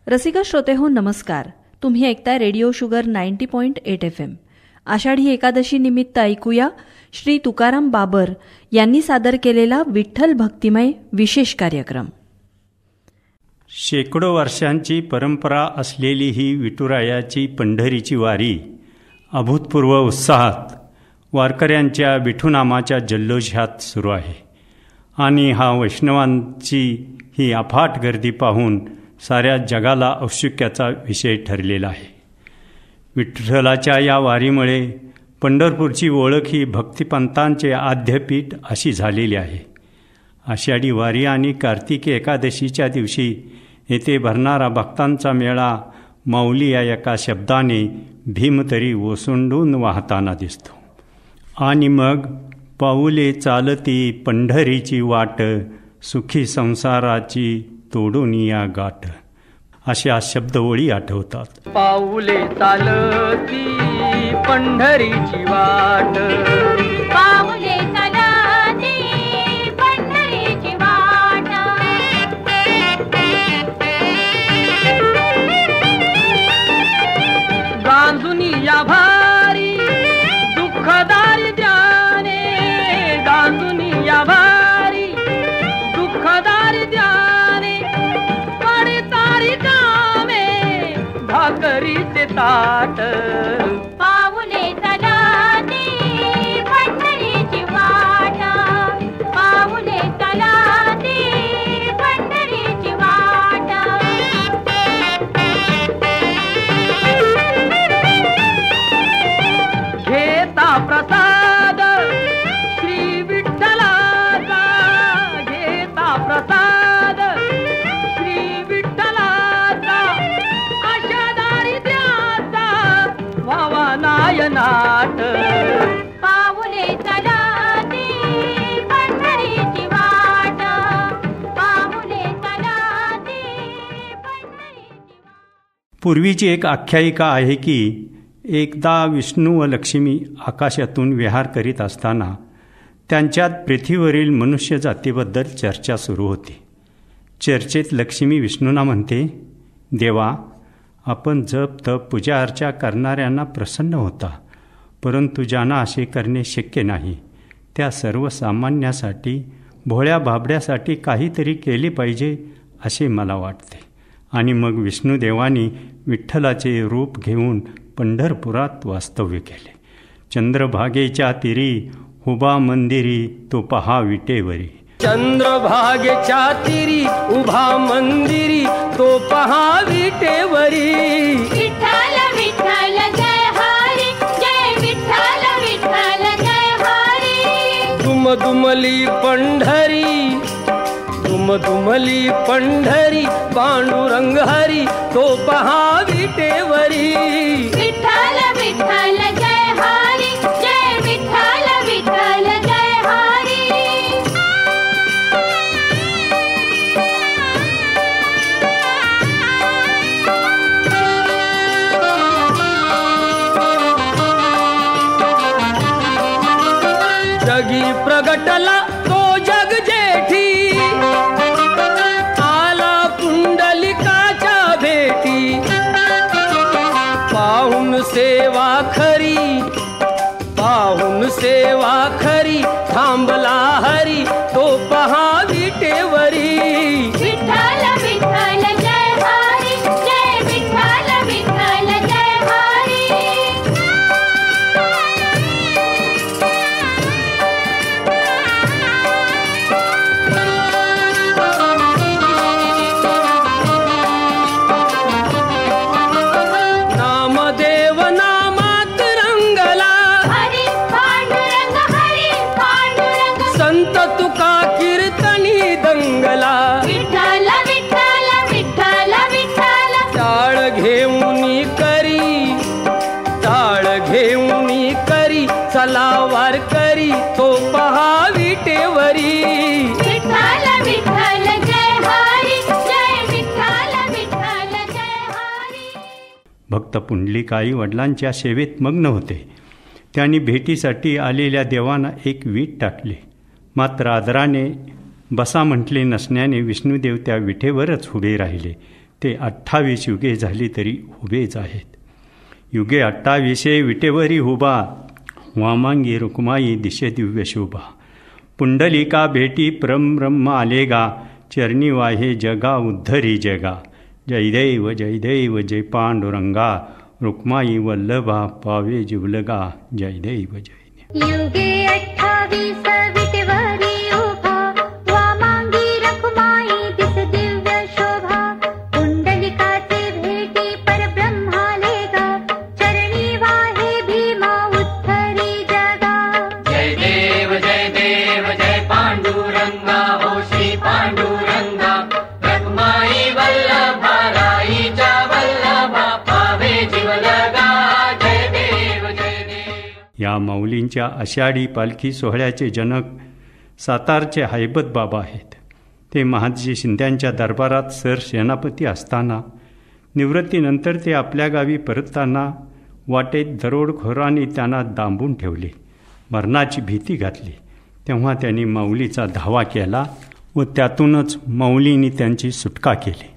रसिका श्रोतेहो नमस्कार. तुम्ही ऐकताय radio sugar 90.8 FM. Ashadhi Ekadashi निमित्त ऐकूया श्री तुकाराम बाबर यांनी सादर केलेला विठ्ठल भक्तिमय विशेष कार्यक्रम. शेकडो वर्षांची परंपरा असलेली ही विठुरायाची पंढरीची वारी अभूतपूर्व उत्साहात वारकऱ्यांच्या विठुनामाच्या जल्लोषात सुरू आहे. आणि हा वैष्णवांची ही अफाट गर्दी पाहून साऱ्या जगाला औत्सुक्याचा विषय ठरलेला आहे. विठ्ठलाच्या या वारीमुळे पंढरपूरची ओळख ही भक्तिपंतांचे आद्यपीठ अशी झालेली आहे. आषाढी वारी आणि कार्तिकी एकादशीच्या दिवशी येथे भरणारा भक्तांचा मेळा माऊली या एका शब्दाने भीमतरी ओसंडून वाहताना दिसतो. आणि मग पाऊले चालती पंढरीची वाट, सुखी संसाराची तोडून या गाठ, अशा शब्दओळी आठवतात. पाऊले चालती पंढरीची वाट, पाऊले चालती पंढरीची वाट, गांजुनी या भारी दुःखदारी द्याने, गांजुनी या भारी दुःखदारी द्याने, पडे तारी कामे भाकरीचे ताट, पाऊले चालती पंढरीची वाट, पाऊले चालती पंढरीची वाट. घेता प्रसाद श्री विठ्ठलाचा, घेता प्रसाद श्री विठ्ठलाचा, अशा दारिद्र्याचा व्हावा नायनाट, पाऊले चालती पंढरीची वाट, पाऊले चालती पंढरीची वाट. पूर्वीची एक आख्यायिका आहे की एकदा विष्णू व लक्ष्मी आकाशातून विहार करीत असताना त्यांच्यात पृथ्वीवरील मनुष्य जातीबद्दल चर्चा सुरू होती. चर्चेत लक्ष्मी विष्णूंना म्हणते, देवा, आपण जप तप पूजा अर्चा करणाऱ्यांना प्रसन्न होता, परंतु ज्यांना असे करणे शक्य नाही त्या सर्वसामान्यासाठी, भोळ्या बाबड्यासाठी काहीतरी केले पाहिजे असे मला वाटते. आणि मग विष्णुदेवानी विठ्ठलाचे रूप घेऊन पंढरपुरात वास्तव्य केले. चंद्रभागेच्या तीरी उभा मंदिरी तो पहा विटेवरी, चंद्रभागेच्या तीरी उभा मंदिरी तो पहा विटेवरी, विठ्ठल विठ्ठल जय हरी, जय विठ्ठल विठ्ठल जय हरी. दुमदुमली पंढरी, दुमदुमली पंढरी, पांडुरंग हरी तो पहा विटेवरी, विठ्ठल विठ्ठल जय हरी, जय विठ्ठल विठ्ठल जय हरी. जगी प्रगटला तो जग जेठी, आला पुंडलिकाच्या भेटी, पाहून सेवा खरी, पाहून सेवा खरी, थांबला हरी तो पहा विटेवरी, विठ्ठल विठ्ठल जय हरी, जय विठ्ठल विठ्ठल जय हरी. नामदेव नामात रंगला, हरी पांडुरंग, हरी पांडुरंग, संत तुका कीर्तनी दंगला, विठ्ठल विठ्ठल विठ्ठल विठ्ठल, टाळ घेऊनी करी, टाळ घेऊनी करी, चला वार करी तो पहा विटेवरी, विठ्ठल विठ्ठल जय हरी, जय विठ्ठल विठ्ठल जय हरी. भक्त पुंडलिक आई वडिलांच्या सेवेत मग्न होते. त्यांनी भेटीसाठी आलेल्या देवांना एक वीट टाकली. मात्र आदराने बसा म्हटले नसण्याने विष्णुदेव त्या विठेवरच उभे राहिले. ते 28 युगे झाली तरी उभेच आहेत. युगे 28 विटेवरी उभा, वामांगी रुक्माई दिशे दिव्य शोभा. पुंडलिका भेटी परब्रह्म आलेगा, चरणी वाहे जगा उद्धरी जगा. जयदेव जयदेव जय पांडुरंगा, रुक्माई वल्लभा पावे जिवलगा. जयदेव जयदेव. युगे 28 विटेवरी उभा, वामांगी रखुमाई दिस दिव्य शोभा. पुंडलिकाचे भेटी परब्रह्मालेगा, चरणी वाहे भीमा उद्धरी जगा. जय देव जय पांडुरंगा, हो श्री पांडुरंगा. रखमाई वल्लभा, राईच्या वल्लभा पावे जीवलगा. जय देव जय देव. या माऊलींच्या आषाढी पालखी सोहळ्याचे जनक सातारचे हैबत बाबा आहेत. ते महादजी शिंद्यांच्या दरबारात सरसेनापती असताना निवृत्तीनंतर ते आपल्या गावी परतताना वाटेत दरोडखोरांनी त्यांना दांबून ठेवले, मरणाची भीती घातली. तेव्हा त्यांनी माऊलीचा धावा केला व त्यातूनच माऊलींनी त्यांची सुटका केली.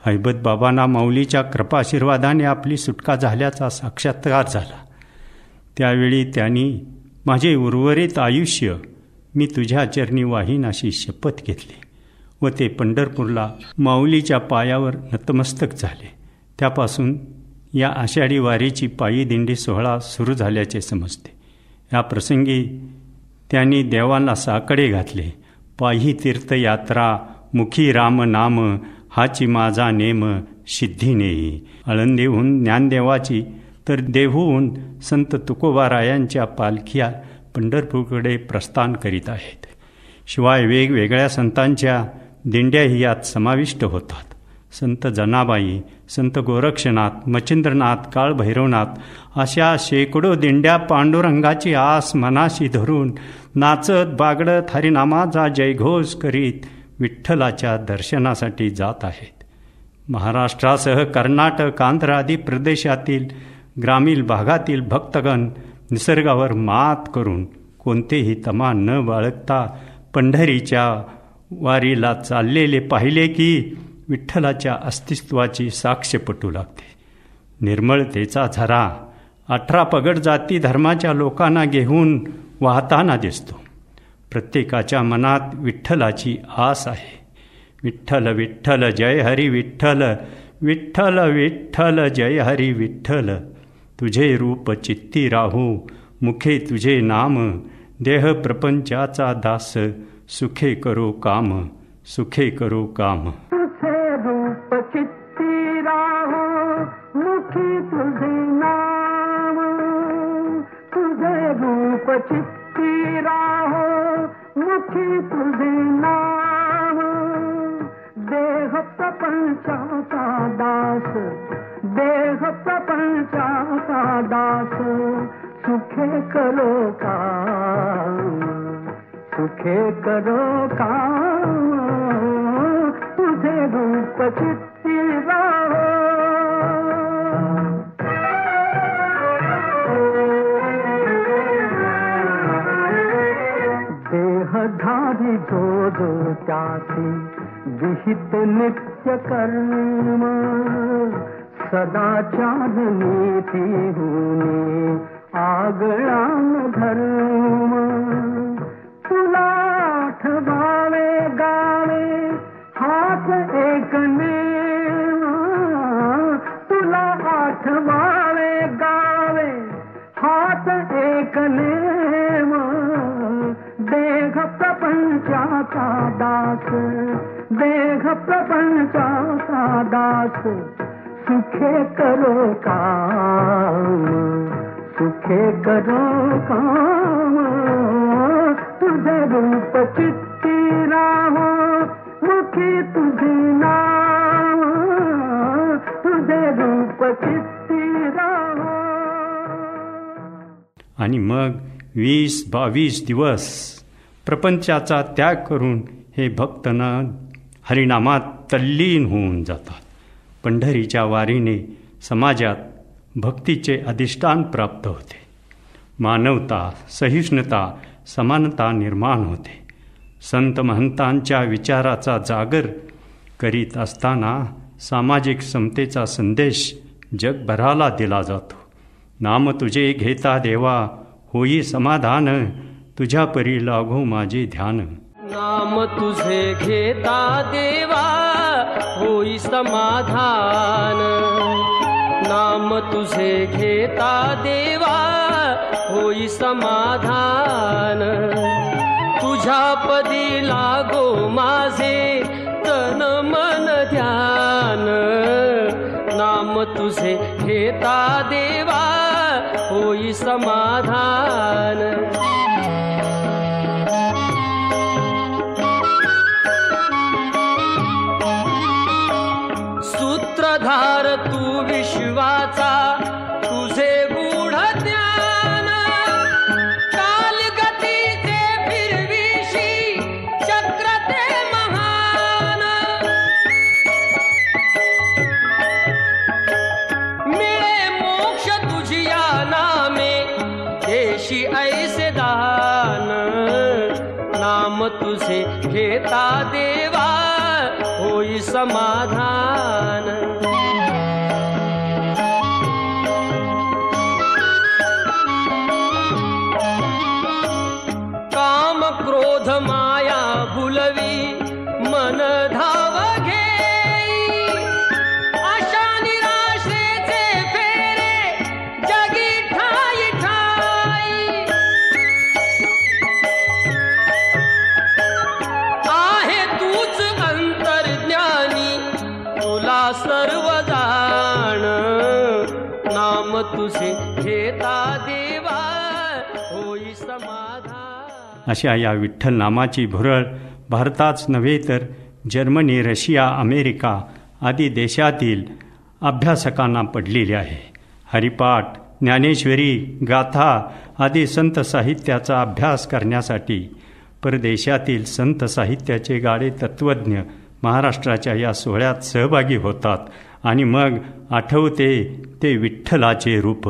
हैबत बाबांना माऊलीच्या कृपाशीर्वादाने आपली सुटका झाल्याचा साक्षात्कार झाला. त्यावेळी त्यांनी माझे उर्वरित आयुष्य मी तुझ्या चरणी वाहीन अशी शपथ घेतली व ते पंढरपूरला माऊलीच्या पायावर नतमस्तक झाले. त्यापासून या आषाढी वारीची पायी दिंडी सोहळा सुरू झाल्याचे समजते. या प्रसंगी त्यांनी देवांना साकडे घातले. पायी तीर्थयात्रा मुखी राम नाम, हाची माझा नेम सिद्धी नेई. आळंदीहून ज्ञानदेवाची तर देहूहून संत तुकोबारायांच्या पालख्या पंढरपूरकडे प्रस्थान करीत आहेत. शिवाय वेगवेगळ्या संतांच्या दिंड्याही यात समाविष्ट होतात. संत जनाबाई, संत गोरक्षनाथ, मच्छिंद्रनाथ, काळभैरवनाथ अशा शेकडो दिंड्या पांडुरंगाची आस मनाशी धरून नाचत बागडत हरिनामाचा जयघोष करीत विठ्ठलाच्या दर्शनासाठी जात आहेत. महाराष्ट्रासह कर्नाटक, आंध्र आदी प्रदेशातील ग्रामीण भागातील भक्तगण निसर्गावर मात करून कोणतेही तमा न बाळगता पंढरीच्या वारीला चाललेले पाहिले की विठ्ठलाच्या अस्तित्वाची साक्ष पटू लागते. निर्मळतेचा झरा 18 पगड जाती धर्माच्या लोकांना घेऊन वाहताना दिसतो. प्रत्येकाच्या मनात विठ्ठलाची आस आहे. विठ्ठल विठ्ठल जय हरी विठ्ठल, विठ्ठल विठ्ठल जय हरी विठ्ठल. तुझे रूप चित्ती राहू, मुखे तुझे नाम. देह प्रपंचाचा दास, सुखे करो काम, सुखे करो काम. तुझे रूप चित्ती राहू, मुखे तुझे नाम. तुझे रूप चित्ती राहू, मुखे तुझे नाम. देह प्रपंचाचा दास, देह प्रपंचाचा दास. सुखे करो काम, सुखे करो काम. तुझे रूप चित्ती राहो. देहधारी जो जो त्यासी विहित नित्य कर्म. सदाचार नीती होणे आगळान धर्म. तुला आठवावे गावे हात एक नेम. तुला आठवावे गावे हात एक नेम. देह प्रपंचाचा दास, देह प्रपंचाचा दास. सुखे करो काम, सुखे करो काम. तुझे रूप चित्ती राहो, मुखी तुझे नाम. तुझे रूप चित्ती राहो. आणि मग 20-22 दिवस प्रपंचाचा त्याग करून हे भक्तन हरिनामात तल्लीन होऊन जातात. पंढरीच्या वारीने समाजात भक्तीचे अधिष्ठान प्राप्त होते. मानवता, सहिष्णुता, समानता निर्माण होते. संत महंतांच्या विचाराचा जागर करीत असताना सामाजिक समतेचा संदेश जगभराला दिला जातो. नाम तुझे घेता देवा होई समाधान, तुझ्या परी लागो माझे ध्यान. नाम तुझे घेता देवा होई समाधान, नाम तुझे घेता देवा होई समाधान. तुझ्या पदी लागो माझे तन मन ध्यान, नाम तुझे घेता देवा होई समाधान. सूत्रधार तू विश्वाचा तुझे गूढ ज्ञान, कालगतीचे फिरविशी चक्र ते महान. मिळे मोक्ष तुझिया नामे देशी ऐसे दान, नाम तुझे घेता देवा होई समाधान. काम क्रोध माया भुलवी मन धाव घेई, आशा निराशेचे फेरे जगी ठाई ठाई. आहे तूच अंतर्ज्ञानी तुला सर्व जाण, नाम तुझे घेता देवा होई समाधान. अशा या विठ्ठल नामाची भुरळ भारताच नव्हे तर जर्मनी, रशिया, अमेरिका आदी देशातील अभ्यासकांना पडलेली आहे. हरिपाठ, ज्ञानेश्वरी, गाथा आदी संत साहित्याचा अभ्यास करण्यासाठी परदेशातील संत साहित्याचे गाडे तत्त्वज्ञ महाराष्ट्राच्या या सोहळ्यात सहभागी होतात आणि मग आठवते ते विठ्ठलाचे रूप.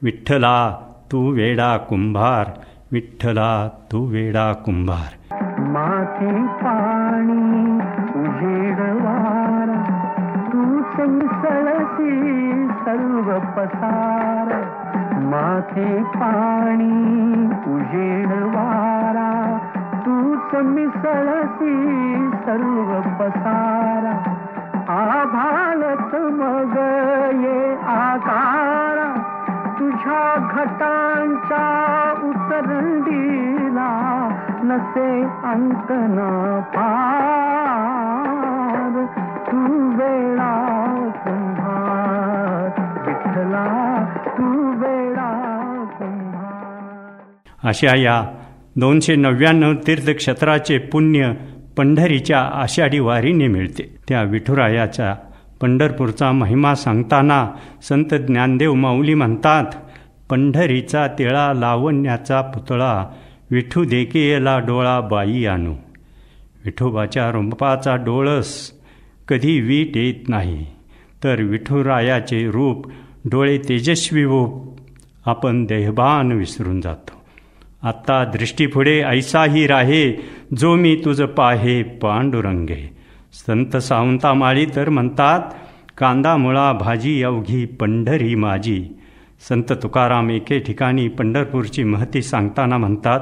विठ्ठला तू वेडा कुंभार, विठ्ठला तू वेडा कुंभार. माथी पाणी उजेड वारा, तूच मिसळसी सर्व पसार. माथी पाणी उजेड वारा, तूच मिसळसी सर्व पसारा. आभाळच मग ये आकारा, तुझ्या घटांच्या उतरंडीला नसे अंत न पार. तू वेडा कुंभार, विठ्ठला तू वेडा कुंभार. अशा या 299 तीर्थक्षेत्राचे पुण्य पंढरीच्या आषाढी वारीने मिळते. त्या विठुरायाच्या पंढरपूरचा महिमा सांगताना संत ज्ञानदेव माऊली म्हणतात, पंढरीचा तिळा लावण्याचा पुतळा, विठू देकेला डोळा बाई आणू. विठोबाच्या रूपाचा डोळस कधी वीट येत नाही, तर विठुरायाचे रूप डोळे तेजस्वी व आपण देहभान विसरून जातो. आत्ता दृष्टीपुढे ऐसाही राहे, जो मी तुझ पाहे पांडुरंगे. संत सावंता माळी तर म्हणतात, कांदा मुळा भाजी अवघी पंढरी माझी. संत तुकाराम एके ठिकाणी पंढरपूरची महती सांगताना म्हणतात,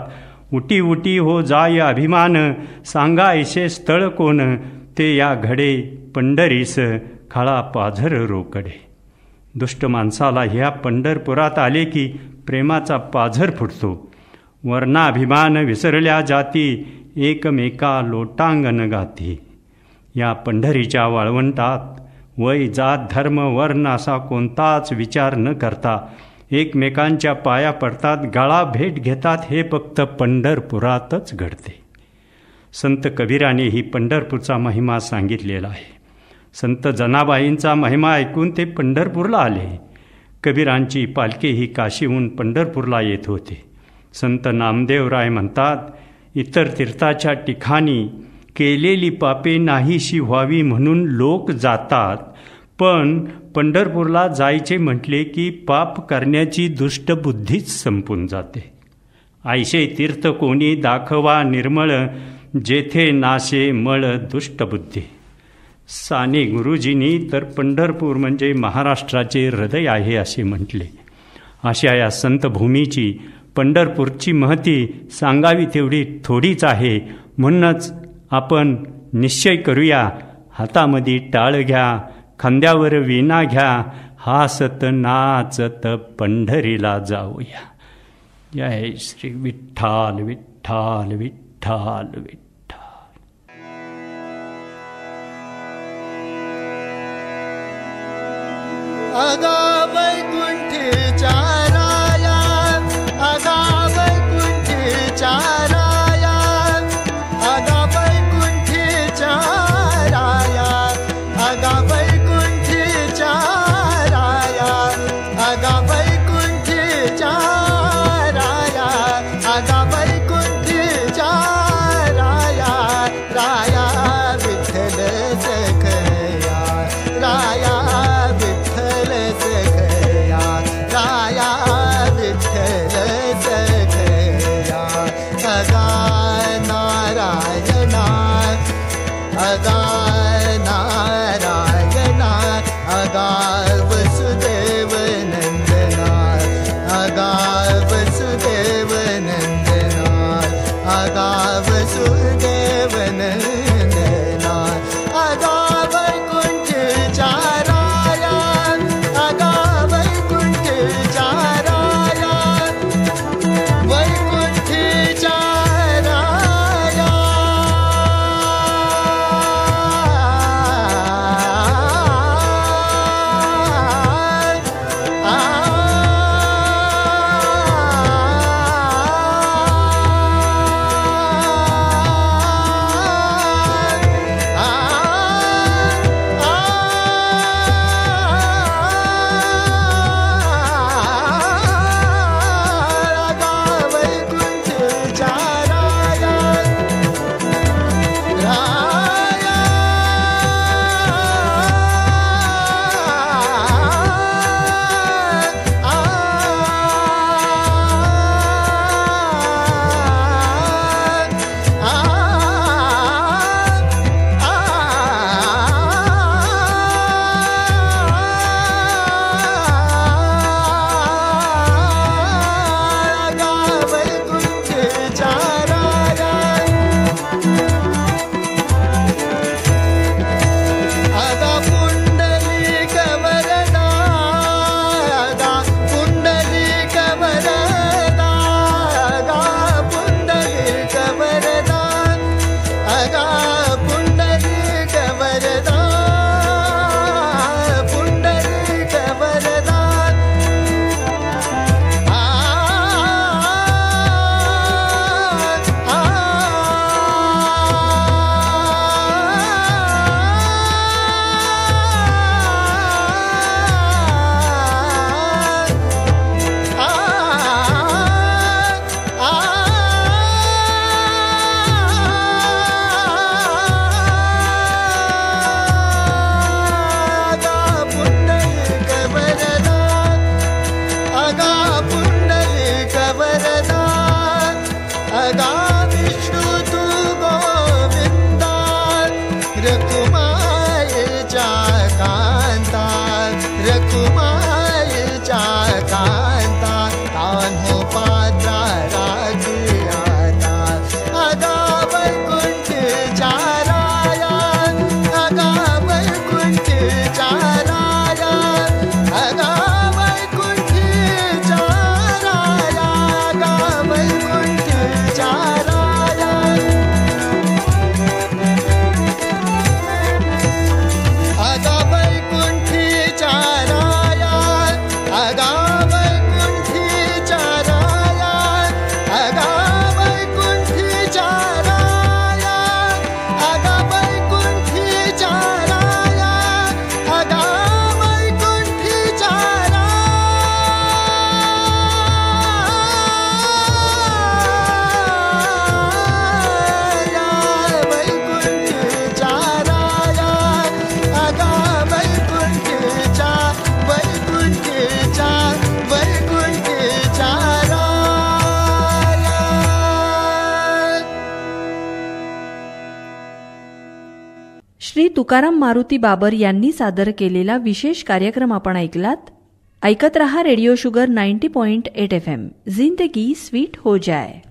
उटी उटी हो जाय अभिमान, सांगा ऐसे स्थळ कोण, ते या घडे पंढरीस खळा पाझर रोकडे. दुष्ट माणसाला ह्या पंढरपुरात आले की प्रेमाचा पाझर फुटतो. वर्णाभिमान विसरल्या जाती, एकमेका लोटांगण गाती. या पंढरीच्या वाळवंटात वय जात धर्म वर्ण असा कोणताच विचार न करता एकमेकांच्या पाया पडतात, गळा भेट घेतात. हे फक्त पंढरपुरातच घडते. संत कबीराने ही पंढरपूरचा महिमा सांगितलेला आहे. संत जनाबाईंचा महिमा ऐकून ते पंढरपूरला आले. कबीरांची पालखी ही काशीहून पंढरपूरला येत होते. संत नामदेवराय म्हणतात, इतर तीर्थाच्या ठिकाणी केलेली पापे नाहीशी व्हावी म्हणून लोक जातात, पण पंढरपूरला जायचे म्हटले की पाप करण्याची दुष्ट बुद्धीच संपून जाते. ऐशे तीर्थ कोणी दाखवा निर्मळ, जेथे नाशे मळ दुष्ट बुद्धी. साने गुरुजींनी तर पंढरपूर म्हणजे महाराष्ट्राचे हृदय आहे असे म्हटले. अशा या संतभूमीची पंढरपूरची महती सांगावी तेवढी थोडीच आहे. म्हणूनच आपण निश्चय करूया, हातामध्ये टाळ घ्या, खांद्यावर वीणा घ्या, हासत नाचत पंढरीला जाऊया. जय श्री विठ्ठल विठ्ठल विठ्ठल विठ्ठल. अगा वैकुंठीच्या राया, अगा वैकुंठीच्या राया, अगा वैकुंठीच्या राया, अगा वैकुंठीच्या राया, अगा वैकुंठीच्या राया, अगा वैकुंठीच्या राया, राया विठ्ठल सखया, राया विठ्ठल सखया, राया विठ्ठल सखया. अगा नारायणा, अगा नारायणा, अगा वसुदेव नंदना, अगा वसुदेव नंदना, अगा वसुदेव नंदना, अगा वैकुंठीच्या राया, अगा वैकुंठीच्या राया, वैकुंठीच्या राया. अगा वैकुंठीच्या राया. तुकाराम मारुती बाबर यांनी सादर केलेला विशेष कार्यक्रम आपण ऐकलात. ऐकत रहा रेडिओ शुगर 90.8 FM. जिंदगी स्वीट हो जाए.